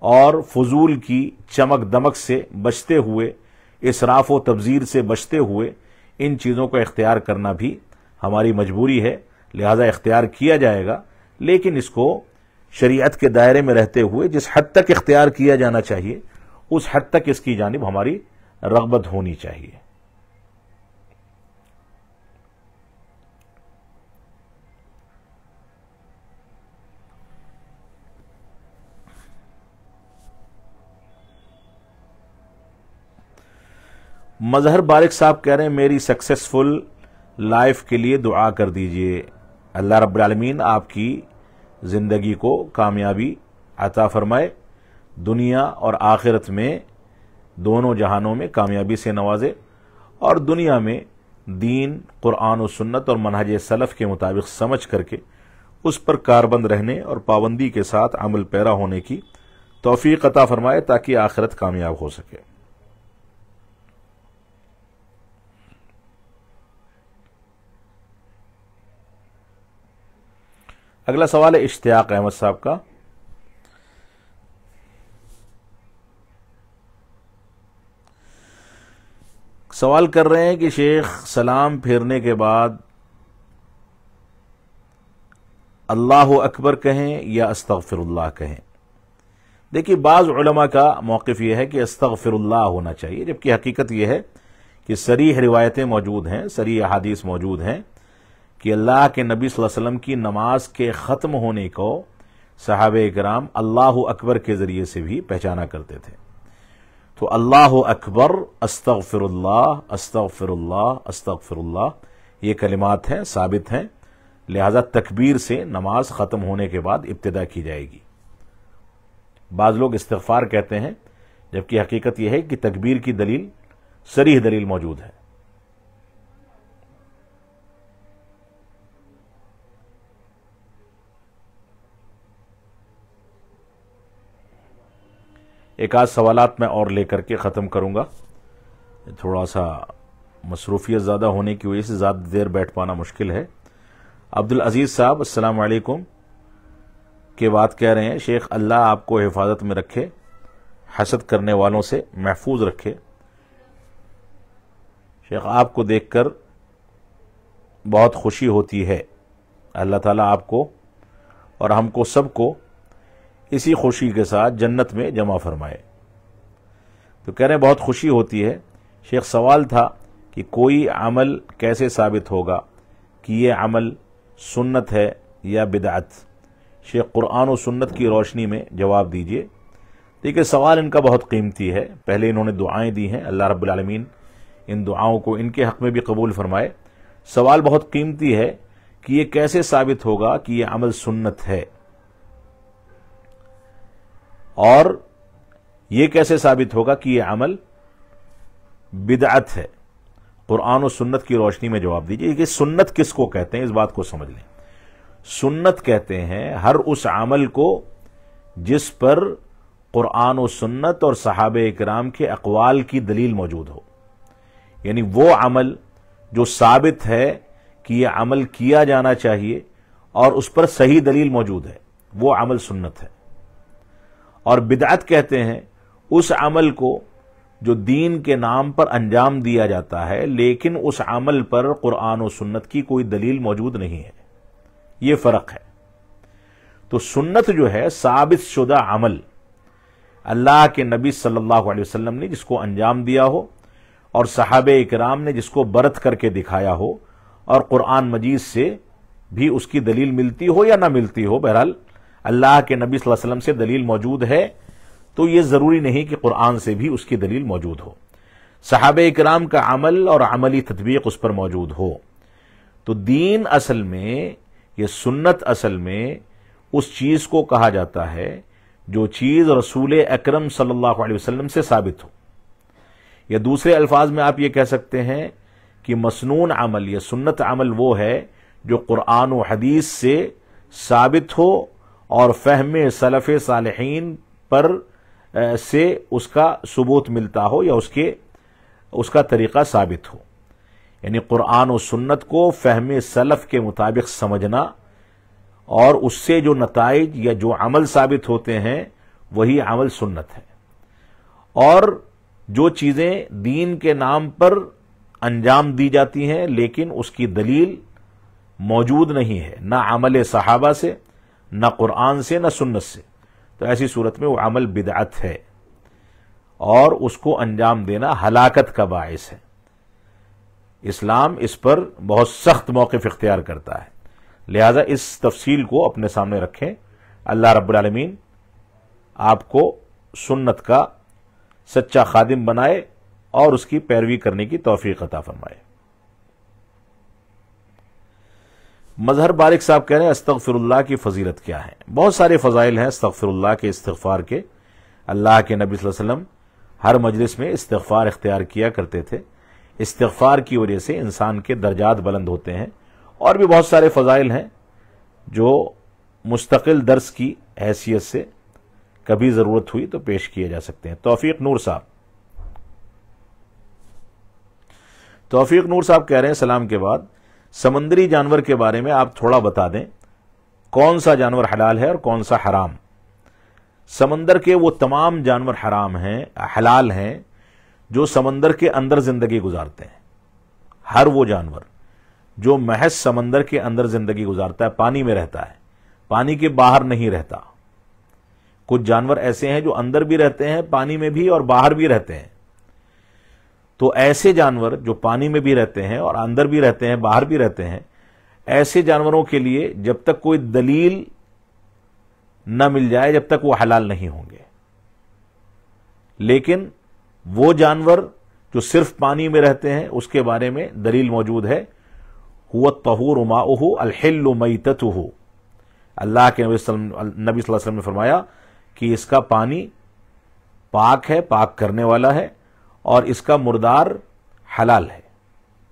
اور فضول کی چمک دمک سے بچتے ہوئے، اسراف و تبذیر سے بچتے ہوئے ان چیزوں کو اختیار کرنا بھی ہماری مجبوری ہے، لہذا اختیار کیا جائے گا، لیکن اس کو شریعت کے دائرے میں رہتے ہوئے جس حد تک اختیار کیا جانا چاہیے اس حد تک اس کی جانب ہماری رغبت ہونی چاہیے۔ مظہر بارک صاحب کہہ رہے ہیں میری سکسیسفل لائف کے لیے دعا کر دیجئے، اللہ رب العالمین آپ کی زندگی کو کامیابی عطا فرمائے، دنیا اور آخرت میں دونوں جہانوں میں کامیابی سے نوازے، اور دنیا میں دین، قرآن و سنت اور منہج سلف کے مطابق سمجھ کر کے اس پر کاربند رہنے اور پابندی کے ساتھ عمل پیرا ہونے کی توفیق عطا فرمائے تاکہ آخرت کامیاب ہو سکے۔ اگلا سوال ہے اشتیاق احمد صاحب کا۔ سوال کر رہے ہیں کہ شیخ سلام پھیرنے کے بعد اللہ اکبر کہیں یا استغفر اللہ کہیں؟ دیکھیے بعض علماء کا موقف یہ ہے کہ استغفر اللہ ہونا چاہیے، جبکہ حقیقت یہ ہے کہ صریح روایتیں موجود ہیں، صریح احادیث موجود ہیں کہ اللہ کے نبی صلی اللہ علیہ وسلم کی نماز کے ختم ہونے کو صحابہ کرام اللہ اکبر کے ذریعے سے بھی پہچانا کرتے تھے۔ تو اللہ اکبر، استغفر اللہ، استغفر اللہ، استغفر اللہ، یہ کلمات ہیں، ثابت ہیں، لہذا تکبیر سے نماز ختم ہونے کے بعد ابتدا کی جائے گی۔ بعض لوگ استغفار کہتے ہیں، جبکہ حقیقت یہ ہے کہ تکبیر کی دلیل، صریح دلیل موجود ہے۔ ایک آدھ سوالات میں اور لے کر کے ختم کروں گا، تھوڑا سا مصروفیت زیادہ ہونے کی وجہ سے زیادہ دیر بیٹھ پانا مشکل ہے۔ عبدالعزیز صاحب السلام علیکم کے بات کہہ رہے ہیں شیخ اللہ آپ کو حفاظت میں رکھے، حسد کرنے والوں سے محفوظ رکھے۔ شیخ آپ کو دیکھ کر بہت خوشی ہوتی ہے، اللہ تعالیٰ آپ کو اور ہم کو سب کو اسی خوشی کے ساتھ جنت میں جمع فرمائے۔ تو کہہ رہے ہیں بہت خوشی ہوتی ہے۔ شیخ سوال تھا کہ کوئی عمل کیسے ثابت ہوگا کہ یہ عمل سنت ہے یا بدعت؟ شیخ قرآن و سنت کی روشنی میں جواب دیجئے۔ دیکھیے سوال ان کا بہت قیمتی ہے، پہلے انہوں نے دعائیں دی ہیں، اللہ رب العالمین ان دعاؤں کو ان کے حق میں بھی قبول فرمائے۔ سوال بہت قیمتی ہے کہ یہ کیسے ثابت ہوگا کہ یہ عمل سنت ہے، اور یہ کیسے ثابت ہوگا کہ یہ عمل بدعت ہے؟ قرآن و سنت کی روشنی میں جواب دیجئے کہ سنت کس کو کہتے ہیں، اس بات کو سمجھ لیں۔ سنت کہتے ہیں ہر اس عمل کو جس پر قرآن و سنت اور صحابہ کرام کے اقوال کی دلیل موجود ہو، یعنی وہ عمل جو ثابت ہے کہ یہ عمل کیا جانا چاہیے اور اس پر صحیح دلیل موجود ہے، وہ عمل سنت ہے۔ اور بدعت کہتے ہیں اس عمل کو جو دین کے نام پر انجام دیا جاتا ہے لیکن اس عمل پر قرآن و سنت کی کوئی دلیل موجود نہیں ہے، یہ فرق ہے۔ تو سنت جو ہے ثابت شدہ عمل، اللہ کے نبی صلی اللہ علیہ وسلم نے جس کو انجام دیا ہو اور صحابہ کرام نے جس کو برت کر کے دکھایا ہو، اور قرآن مجید سے بھی اس کی دلیل ملتی ہو یا نہ ملتی ہو، بہرحال اللہ کے نبی صلی اللہ علیہ وسلم سے دلیل موجود ہے، تو یہ ضروری نہیں کہ قرآن سے بھی اس کی دلیل موجود ہو، صحابہ کرام کا عمل اور عملی تطبیق اس پر موجود ہو۔ تو دین اصل میں، یہ سنت اصل میں اس چیز کو کہا جاتا ہے جو چیز رسول اکرم صلی اللہ علیہ وسلم سے ثابت ہو، یا دوسرے الفاظ میں آپ یہ کہہ سکتے ہیں کہ مسنون عمل یا سنت عمل وہ ہے جو قرآن و حدیث سے ثابت ہو اور فہم سلف صالحین پر سے اس کا ثبوت ملتا ہو یا اس کا طریقہ ثابت ہو، یعنی قرآن و سنت کو فہم سلف کے مطابق سمجھنا، اور اس سے جو نتائج یا جو عمل ثابت ہوتے ہیں وہی عمل سنت ہے۔ اور جو چیزیں دین کے نام پر انجام دی جاتی ہیں لیکن اس کی دلیل موجود نہیں ہے، نہ عمل صحابہ سے، نہ قرآن سے، نہ سنت سے، تو ایسی صورت میں وہ عمل بدعت ہے اور اس کو انجام دینا ہلاکت کا باعث ہے۔ اسلام اس پر بہت سخت موقف اختیار کرتا ہے، لہذا اس تفصیل کو اپنے سامنے رکھیں۔ اللہ رب العالمین آپ کو سنت کا سچا خادم بنائے اور اس کی پیروی کرنے کی توفیق عطا فرمائے۔ مظہر بارک صاحب کہہ رہے ہیں استغفر اللہ کی فضیلت کیا ہے؟ بہت سارے فضائل ہیں استغفر اللہ کے، استغفار کے۔ اللہ کے نبی صلی اللہ علیہ وسلم ہر مجلس میں استغفار اختیار کیا کرتے تھے۔ استغفار کی وجہ سے انسان کے درجات بلند ہوتے ہیں، اور بھی بہت سارے فضائل ہیں جو مستقل درس کی حیثیت سے کبھی ضرورت ہوئی تو پیش کیے جا سکتے ہیں۔ توفیق نور صاحب کہہ رہے ہیں سلام کے بعد سمندری جانور کے بارے میں آپ تھوڑا بتا دیں، کون سا جانور حلال ہے اور کون سا حرام؟ سمندر کے وہ تمام جانور حلال ہیں جو سمندر کے اندر زندگی گزارتے ہیں۔ ہر وہ جانور جو محض سمندر کے اندر زندگی گزارتا ہے، پانی میں رہتا ہے، پانی کے باہر نہیں رہتا۔ کچھ جانور ایسے ہیں جو اندر بھی رہتے ہیں، پانی میں بھی، اور باہر بھی رہتے ہیں۔ تو ایسے جانور جو پانی میں بھی رہتے ہیں اور اندر بھی رہتے ہیں، باہر بھی رہتے ہیں، ایسے جانوروں کے لیے جب تک کوئی دلیل نہ مل جائے جب تک وہ حلال نہیں ہوں گے۔ لیکن وہ جانور جو صرف پانی میں رہتے ہیں اس کے بارے میں دلیل موجود ہے، هو الطہور ماؤہ الحل میتتہ۔ اللہ کے نبی صلی اللہ علیہ وسلم نے فرمایا کہ اس کا پانی پاک ہے، پاک کرنے والا ہے، اور اس کا مردار حلال ہے،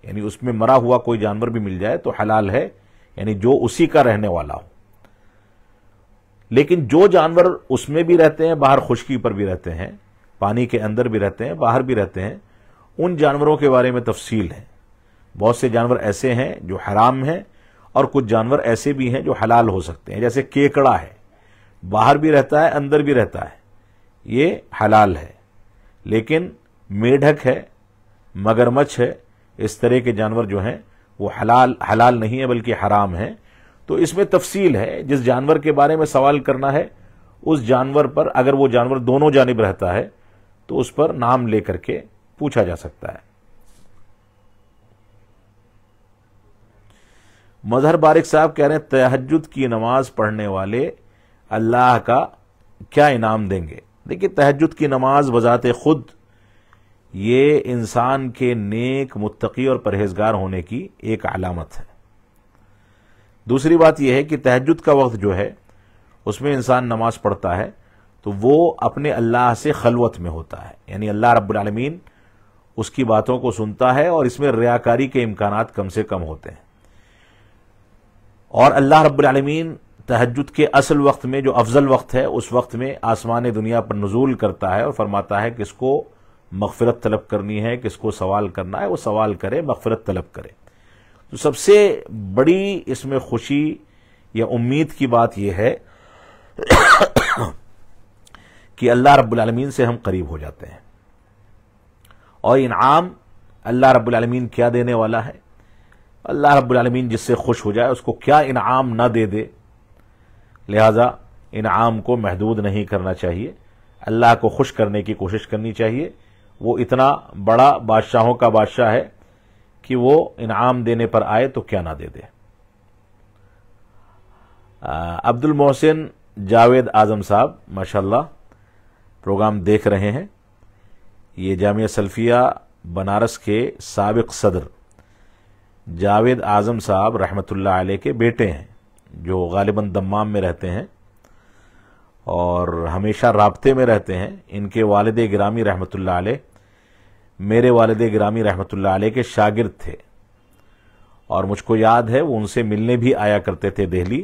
یعنی اس میں مرا ہوا کوئی جانور بھی مل جائے تو حلال ہے، یعنی جو اسی کا رہنے والا ہو۔ لیکن جو جانور اس میں بھی رہتے ہیں، باہر خشکی پر بھی رہتے ہیں، پانی کے اندر بھی رہتے ہیں، باہر بھی رہتے ہیں، ان جانوروں کے بارے میں تفصیل ہے۔ بہت سے جانور ایسے ہیں جو حرام ہیں، اور کچھ جانور ایسے بھی ہیں جو حلال ہو سکتے ہیں، جیسے کیکڑا ہے، باہر بھی رہتا ہے، اندر بھی رہتا ہے، یہ حلال ہے۔ لیکن میڈک ہے، مگرمچھ ہے، اس طرح کے جانور جو ہیں وہ حلال نہیں ہے بلکہ حرام ہیں۔ تو اس میں تفصیل ہے، جس جانور کے بارے میں سوال کرنا ہے اس جانور پر اگر وہ جانور دونوں جانب رہتا ہے تو اس پر نام لے کر کے پوچھا جا سکتا ہے۔ مظہر بارک صاحب کہہ رہے ہیں تہجد کی نماز پڑھنے والے اللہ کا کیا انعام دیں گے؟ دیکھیے، تہجد کی نماز بذات خود یہ انسان کے نیک، متقی اور پرہیزگار ہونے کی ایک علامت ہے۔ دوسری بات یہ ہے کہ تہجد کا وقت جو ہے اس میں انسان نماز پڑھتا ہے تو وہ اپنے اللہ سے خلوت میں ہوتا ہے، یعنی اللہ رب العالمین اس کی باتوں کو سنتا ہے، اور اس میں ریاکاری کے امکانات کم سے کم ہوتے ہیں۔ اور اللہ رب العالمین تہجد کے اصل وقت میں جو افضل وقت ہے اس وقت میں آسمان دنیا پر نزول کرتا ہے اور فرماتا ہے کس کو مغفرت طلب کرنی ہے، کس کو سوال کرنا ہے، وہ سوال کرے، مغفرت طلب کرے۔ تو سب سے بڑی اس میں خوشی یا امید کی بات یہ ہے کہ اللہ رب العالمین سے ہم قریب ہو جاتے ہیں، اور انعام اللہ رب العالمین کیا دینے والا ہے۔ اللہ رب العالمین جس سے خوش ہو جائے اس کو کیا انعام نہ دے دے، لہذا انعام کو محدود نہیں کرنا چاہیے، اللہ کو خوش کرنے کی کوشش کرنی چاہیے۔ وہ اتنا بڑا بادشاہوں کا بادشاہ ہے کہ وہ انعام دینے پر آئے تو کیا نہ دے دے۔ عبد المحسن جاوید اعظم صاحب ماشاءاللہ پروگرام دیکھ رہے ہیں۔ یہ جامعہ سلفیہ بنارس کے سابق صدر جاوید اعظم صاحب رحمۃ اللہ علیہ کے بیٹے ہیں، جو غالباً دمام میں رہتے ہیں اور ہمیشہ رابطے میں رہتے ہیں۔ ان کے والد گرامی رحمۃ اللہ علیہ میرے والد گرامی رحمۃ اللہ علیہ کے شاگرد تھے، اور مجھ کو یاد ہے وہ ان سے ملنے بھی آیا کرتے تھے دہلی،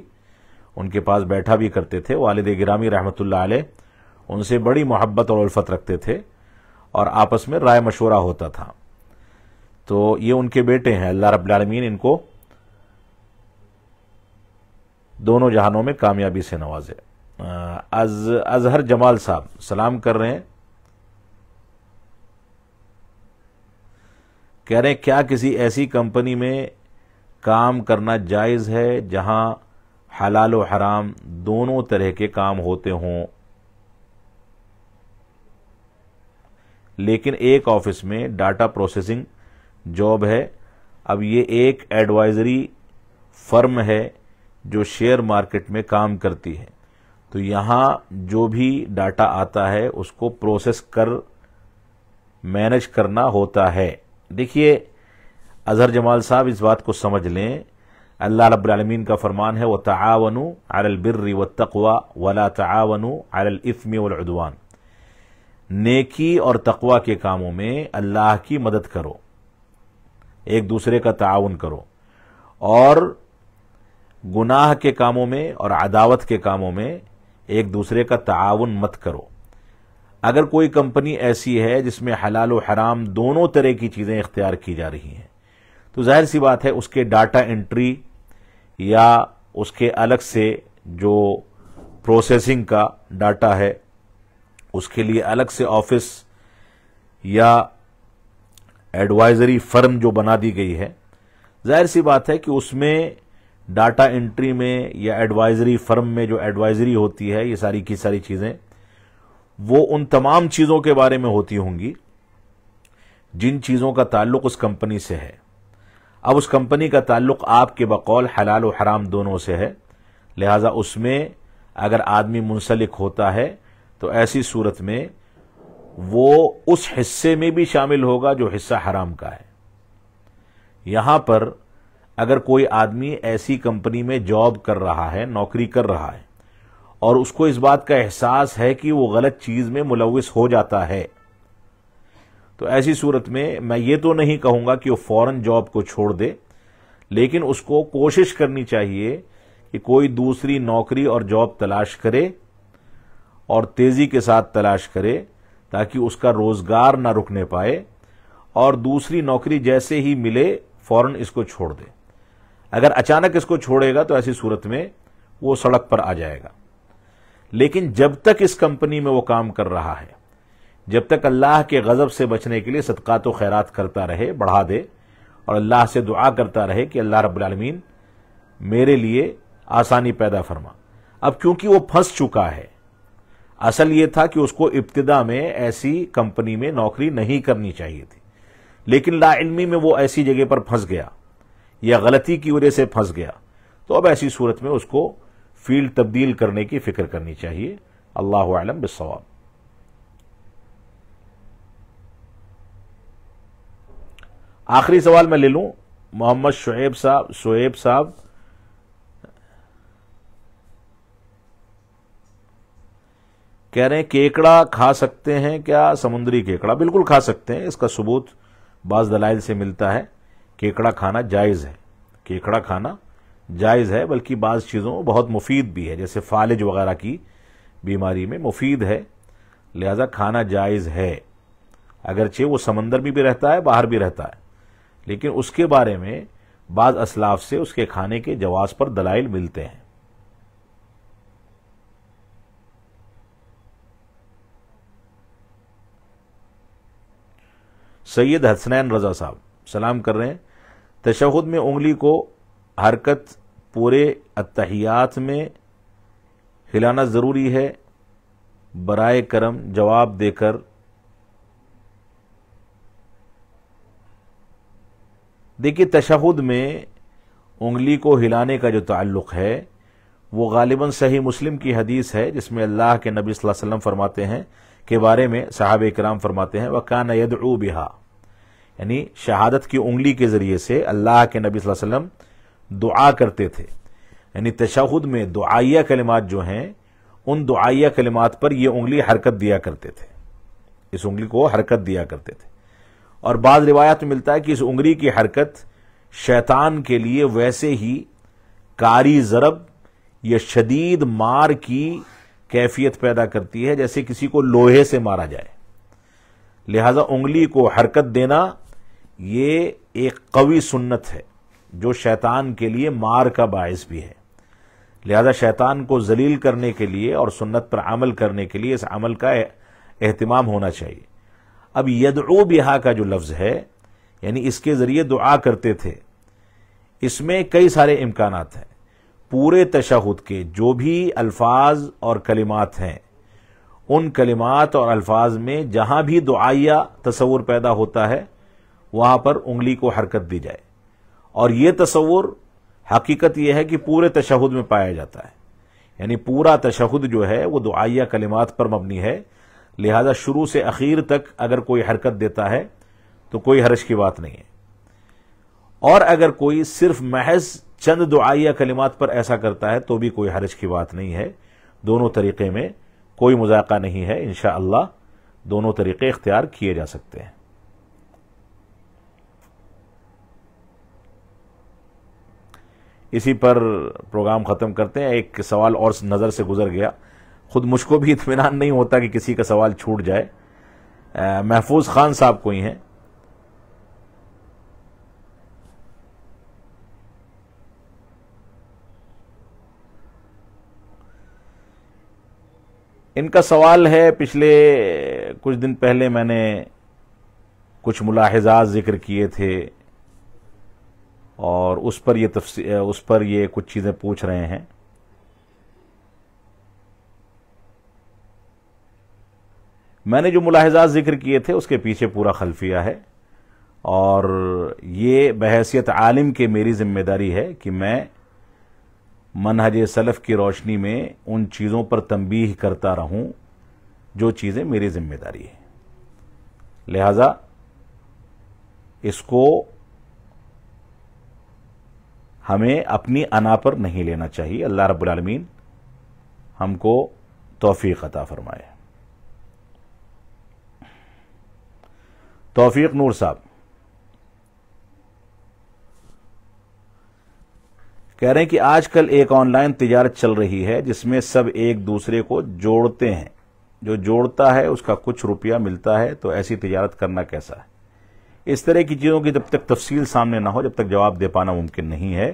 ان کے پاس بیٹھا بھی کرتے تھے۔ والد گرامی رحمۃ اللہ علیہ ان سے بڑی محبت اور الفت رکھتے تھے، اور آپس میں رائے مشورہ ہوتا تھا۔ تو یہ ان کے بیٹے ہیں، اللہ رب العالمین ان کو دونوں جہانوں میں کامیابی سے نوازے۔ اظہر جمال صاحب سلام کر رہے ہیں، کہہ رہے ہیں کیا کسی ایسی کمپنی میں کام کرنا جائز ہے جہاں حلال و حرام دونوں طرح کے کام ہوتے ہوں، لیکن ایک آفس میں ڈاٹا پروسیسنگ جاب ہے. اب یہ ایک ایڈوائزری فرم ہے جو شیئر مارکیٹ میں کام کرتی ہے، تو یہاں جو بھی ڈاٹا آتا ہے اس کو پروسیس کر مینج کرنا ہوتا ہے. دیکھیے اظہر جمال صاحب اس بات کو سمجھ لیں، اللہ رب العالمین کا فرمان ہے وَتَعَاوَنُوا عَلَى الْبِرِّ وَالتَّقْوَى وَلَا تَعَاوَنُوا عَلَى الْإِثْمِ وَالْعُدْوَانِ. نیکی اور تقوی کے کاموں میں اللہ کی مدد کرو، ایک دوسرے کا تعاون کرو، اور گناہ کے کاموں میں اور عداوت کے کاموں میں ایک دوسرے کا تعاون مت کرو. اگر کوئی کمپنی ایسی ہے جس میں حلال و حرام دونوں طرح کی چیزیں اختیار کی جا رہی ہیں تو ظاہر سی بات ہے اس کے ڈاٹا انٹری یا اس کے الگ سے جو پروسیسنگ کا ڈاٹا ہے اس کے لیے الگ سے آفس یا ایڈوائزری فرم جو بنا دی گئی ہے، ظاہر سی بات ہے کہ اس میں ڈاٹا انٹری میں یا ایڈوائزری فرم میں جو ایڈوائزری ہوتی ہے، یہ ساری کی ساری چیزیں وہ ان تمام چیزوں کے بارے میں ہوتی ہوں گی جن چیزوں کا تعلق اس کمپنی سے ہے. اب اس کمپنی کا تعلق آپ کے بقول حلال و حرام دونوں سے ہے، لہذا اس میں اگر آدمی منسلک ہوتا ہے تو ایسی صورت میں وہ اس حصے میں بھی شامل ہوگا جو حصہ حرام کا ہے. یہاں پر اگر کوئی آدمی ایسی کمپنی میں جاب کر رہا ہے، نوکری کر رہا ہے، اور اس کو اس بات کا احساس ہے کہ وہ غلط چیز میں ملوث ہو جاتا ہے، تو ایسی صورت میں یہ تو نہیں کہوں گا کہ وہ فوراً جاب کو چھوڑ دے، لیکن اس کو کوشش کرنی چاہیے کہ کوئی دوسری نوکری اور جاب تلاش کرے اور تیزی کے ساتھ تلاش کرے تاکہ اس کا روزگار نہ رکنے پائے، اور دوسری نوکری جیسے ہی ملے فوراً اس کو چھوڑ دے. اگر اچانک اس کو چھوڑے گا تو ایسی صورت میں وہ سڑک پر آ جائے گا. لیکن جب تک اس کمپنی میں وہ کام کر رہا ہے، جب تک اللہ کے غضب سے بچنے کے لیے صدقات و خیرات کرتا رہے، بڑھا دے، اور اللہ سے دعا کرتا رہے کہ اللہ رب العالمین میرے لیے آسانی پیدا فرما. اب کیونکہ وہ پھنس چکا ہے، اصل یہ تھا کہ اس کو ابتدا میں ایسی کمپنی میں نوکری نہیں کرنی چاہیے تھی، لیکن لا علمی میں وہ ایسی جگہ پر پھنس گیا یا غلطی کی وجہ سے پھنس گیا، تو اب ایسی صورت میں اس کو فیلڈ تبدیل کرنے کی فکر کرنی چاہیے. اللہ اعلم بالصواب. آخری سوال میں لے لوں. محمد شعیب صاحب کہہ رہے ہیں کیکڑا کھا سکتے ہیں کیا؟ سمندری کیکڑا بالکل کھا سکتے ہیں، اس کا ثبوت بعض دلائل سے ملتا ہے. کیکڑا کھانا جائز ہے، کیکڑا کھانا جائز ہے، بلکہ بعض چیزوں میں بہت مفید بھی ہے، جیسے فالج وغیرہ کی بیماری میں مفید ہے، لہذا کھانا جائز ہے. اگرچہ وہ سمندر میں بھی رہتا ہے، باہر بھی رہتا ہے، لیکن اس کے بارے میں بعض اسلاف سے اس کے کھانے کے جواز پر دلائل ملتے ہیں. سید حسنین رضا صاحب سلام کر رہے ہیں، تشہد میں انگلی کو حرکت پورے اتحیات میں ہلانا ضروری ہے؟ برائے کرم جواب دے کر. دیکھیے تشہد میں انگلی کو ہلانے کا جو تعلق ہے وہ غالباً صحیح مسلم کی حدیث ہے، جس میں اللہ کے نبی صلی اللہ علیہ وسلم فرماتے ہیں کے بارے میں صحابہ کرام فرماتے ہیں وَكَانَ يَدْعُو بِهَا، یعنی شہادت کی انگلی کے ذریعے سے اللہ کے نبی صلی اللہ علیہ وسلم دعا کرتے تھے. یعنی تشہد میں دعائیہ کلمات جو ہیں ان دعائیہ کلمات پر یہ انگلی حرکت دیا کرتے تھے، اس انگلی کو حرکت دیا کرتے تھے. اور بعض روایات میں ملتا ہے کہ اس انگلی کی حرکت شیطان کے لیے ویسے ہی کاری ضرب یا شدید مار کی کیفیت پیدا کرتی ہے جیسے کسی کو لوہے سے مارا جائے. لہذا انگلی کو حرکت دینا یہ ایک قوی سنت ہے جو شیطان کے لیے مار کا باعث بھی ہے. لہذا شیطان کو ذلیل کرنے کے لیے اور سنت پر عمل کرنے کے لیے اس عمل کا اہتمام ہونا چاہیے. اب یدعو بہا کا جو لفظ ہے یعنی اس کے ذریعے دعا کرتے تھے، اس میں کئی سارے امکانات ہیں. پورے تشہد کے جو بھی الفاظ اور کلمات ہیں، ان کلمات اور الفاظ میں جہاں بھی دعائیہ تصور پیدا ہوتا ہے وہاں پر انگلی کو حرکت دی جائے. اور یہ تصور حقیقت یہ ہے کہ پورے تشہد میں پایا جاتا ہے، یعنی پورا تشہد جو ہے وہ دعائیہ کلمات پر مبنی ہے، لہذا شروع سے اخیر تک اگر کوئی حرکت دیتا ہے تو کوئی حرج کی بات نہیں ہے. اور اگر کوئی صرف محض چند دعائیہ کلمات پر ایسا کرتا ہے تو بھی کوئی حرج کی بات نہیں ہے. دونوں طریقے میں کوئی مذاقہ نہیں ہے، انشاءاللہ دونوں طریقے اختیار کیے جا سکتے ہیں. اسی پر پروگرام ختم کرتے ہیں. ایک سوال اور نظر سے گزر گیا، خود مجھ کو بھی اطمینان نہیں ہوتا کہ کسی کا سوال چھوٹ جائے. محفوظ خان صاحب کوئی ہیں، ان کا سوال ہے، پچھلے کچھ دن پہلے میں نے کچھ ملاحظات ذکر کیے تھے اور اس پر یہ کچھ چیزیں پوچھ رہے ہیں. میں نے جو ملاحظات ذکر کیے تھے اس کے پیچھے پورا خلفیہ ہے، اور یہ بحیثیت عالم کے میری ذمہ داری ہے کہ میں منہج سلف کی روشنی میں ان چیزوں پر تنبیہ کرتا رہوں جو چیزیں میری ذمہ داری ہے. لہذا اس کو ہمیں اپنی انا پر نہیں لینا چاہیے. اللہ رب العالمین ہم کو توفیق عطا فرمائے. توفیق نور صاحب کہہ رہے ہیں کہ آج کل ایک آن لائن تجارت چل رہی ہے جس میں سب ایک دوسرے کو جوڑتے ہیں، جو جوڑتا ہے اس کا کچھ روپیہ ملتا ہے، تو ایسی تجارت کرنا کیسا ہے؟ اس طرح کی چیزوں کی جب تک تفصیل سامنے نہ ہو جب تک جواب دے پانا ممکن نہیں ہے.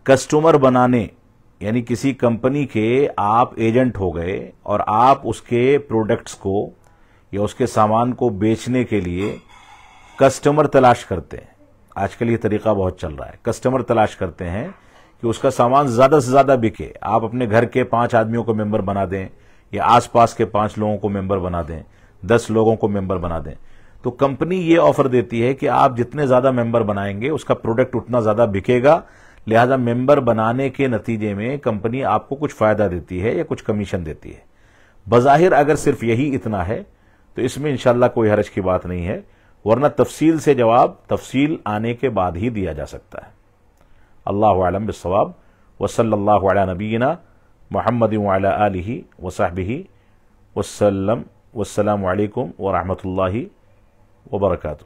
کسٹمر بنانے یعنی کسی کمپنی کے آپ ایجنٹ ہو گئے اور آپ اس کے پروڈکٹس کو یا اس کے سامان کو بیچنے کے لیے کسٹمر تلاش کرتے ہیں. آج کل یہ طریقہ بہت چل رہا ہے، کسٹمر تلاش کرتے ہیں کہ اس کا سامان زیادہ سے زیادہ بکے. آپ اپنے گھر کے 5 آدمیوں کو ممبر بنا دیں یا آس پاس کے 5 لوگوں کو ممبر بنا دیں، 10 لوگوں کو ممبر بنا دیں، تو کمپنی یہ آفر دیتی ہے کہ آپ جتنے زیادہ ممبر بنائیں گے اس کا پروڈکٹ اتنا زیادہ بکے گا. لہذا ممبر بنانے کے نتیجے میں کمپنی آپ کو کچھ فائدہ دیتی ہے یا کچھ کمیشن دیتی ہے. بظاہر اگر صرف یہی اتنا ہے تو اس میں انشاءاللہ کوئی حرج کی بات نہیں ہے، ورنہ تفصیل سے جواب تفصیل آنے کے بعد ہی دیا جا سکتا ہے. اللہ اعلم بالصواب، وصلی اللہ علی نبینا محمد وعلی آلہ وصحبہ وسلم، والسلام علیکم ورحمۃ اللہ وبرکاتہ.